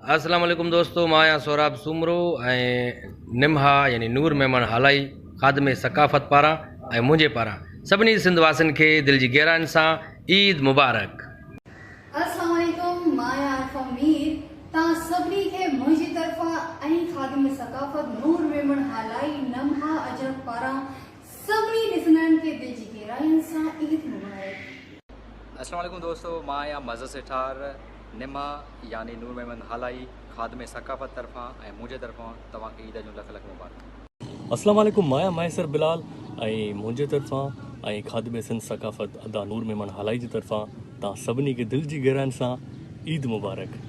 अस्सलाम वालेकुम दोस्तों, मां आहियां सोराब सुमरो ऐं निमहा यानी नूर मेमन हालाई ख़ादमे सकाफ़त पारां ऐं मुंहिंजे पारां सभिनी सिंध वासियुनि खे दिलि जी गहराइनि सां ईद मुबारक। अस्सलाम वालेकुम, मां आहियां आरिफा मीर। तव्हां सभिनी खे मुंहिंजी तरफ़ां ऐं ख़ादमे सकाफ़त नूर मेमन हालाई निमहा अजब पारां सभिनी ॾिसंदड़नि खे दिलि जी गहराइनि सां ईद मुबारक। अस्सलाम वालेकुम दोस्तों, मां आहियां मज़र सेठार निमा यानी नूर मेमन हालाई ख़ादमे सकाफ़त तरफ़ां ऐं मुंहिंजे तरफ़ां तव्हांखे ईद जूं लख लख मुबारक। अस्सलाम वालेकुम, मां आहियां मैसर बिलाल ऐं मुंहिंजे तरफ़ां ऐं ख़ादमे सिंध सकाफ़त अदा नूर मेमन हालाई जी तरफ़ां तव्हां सभिनी खे दिलि जी गहराइनि सां ईद मुबारक।